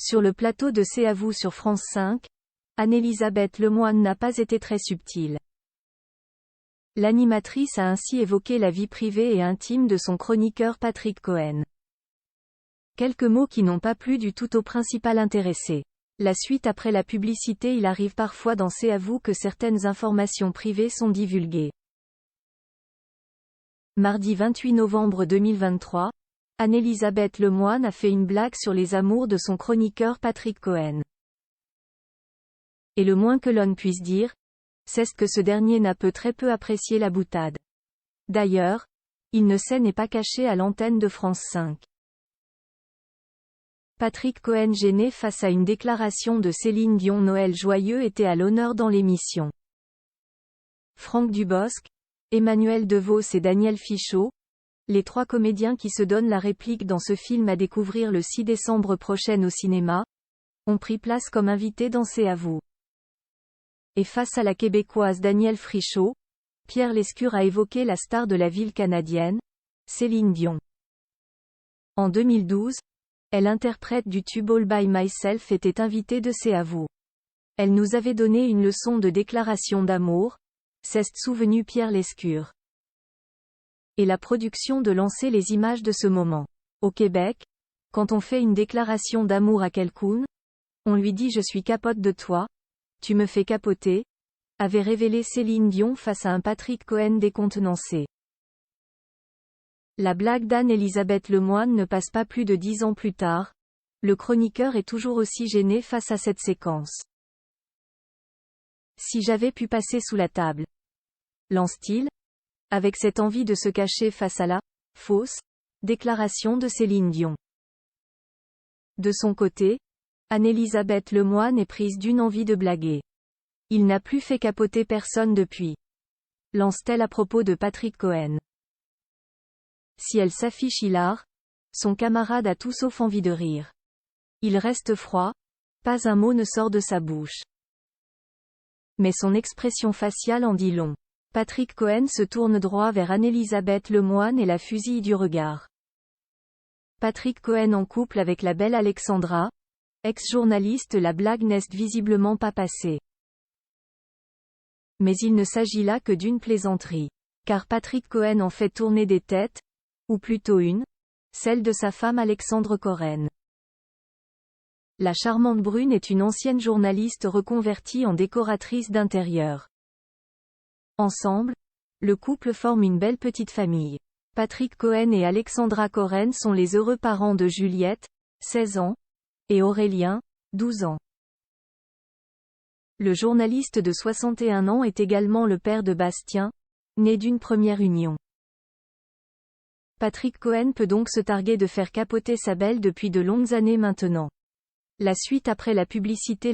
Sur le plateau de C'est à vous sur France 5, Anne-Elisabeth Lemoine n'a pas été très subtile. L'animatrice a ainsi évoqué la vie privée et intime de son chroniqueur Patrick Cohen. Quelques mots qui n'ont pas plu du tout au principal intéressé. La suite après la publicité. Il arrive parfois dans C'est à vous que certaines informations privées sont divulguées. Mardi 28 novembre 2023, Anne-Elisabeth Lemoine a fait une blague sur les amours de son chroniqueur Patrick Cohen. Et le moins que l'on puisse dire, c'est que ce dernier n'a très peu apprécié la boutade. D'ailleurs, il ne n'est pas caché à l'antenne de France 5. Patrick Cohen gêné face à une déclaration de Céline Dion. Noël joyeux était à l'honneur dans l'émission. Franck Dubosc, Emmanuel DeVos et Daniel Fichot, les trois comédiens qui se donnent la réplique dans ce film à découvrir le 6 décembre prochain au cinéma, ont pris place comme invités dans C'est à vous. Et face à la québécoise Daniel Fichot, Pierre Lescure a évoqué la star de la ville canadienne, Céline Dion. En 2012, elle, interprète du tube All by Myself, était invitée de C'est à vous. Elle nous avait donné une leçon de déclaration d'amour, s'est souvenu Pierre Lescure. Et la production de lancer les images de ce moment. Au Québec, quand on fait une déclaration d'amour à quelqu'un, on lui dit je suis capote de toi, tu me fais capoter, avait révélé Céline Dion face à un Patrick Cohen décontenancé. La blague d'Anne-Elisabeth Lemoine ne passe pas plus de 10 ans plus tard. Le chroniqueur est toujours aussi gêné face à cette séquence. Si j'avais pu passer sous la table. Lance-t-il, avec cette envie de se cacher face à la fausse déclaration de Céline Dion. De son côté, Anne-Elisabeth Lemoine est prise d'une envie de blaguer. Il n'a plus fait capoter personne depuis. Lance-t-elle à propos de Patrick Cohen. Si elle s'affiche hilar, son camarade a tout sauf envie de rire. Il reste froid, pas un mot ne sort de sa bouche. Mais son expression faciale en dit long. Patrick Cohen se tourne droit vers Anne-Elisabeth Lemoine et la fusille du regard. Patrick Cohen en couple avec la belle Alexandra, ex-journaliste. La blague n'est visiblement pas passée. Mais il ne s'agit là que d'une plaisanterie. Car Patrick Cohen en fait tourner des têtes, ou plutôt une, celle de sa femme Alexandre Coren. La charmante brune est une ancienne journaliste reconvertie en décoratrice d'intérieur. Ensemble, le couple forme une belle petite famille. Patrick Cohen et Alexandra Coren sont les heureux parents de Juliette, 16 ans, et Aurélien, 12 ans. Le journaliste de 61 ans est également le père de Bastien, né d'une première union. Patrick Cohen peut donc se targuer de faire capoter sa belle depuis de longues années maintenant. La suite après la publicité.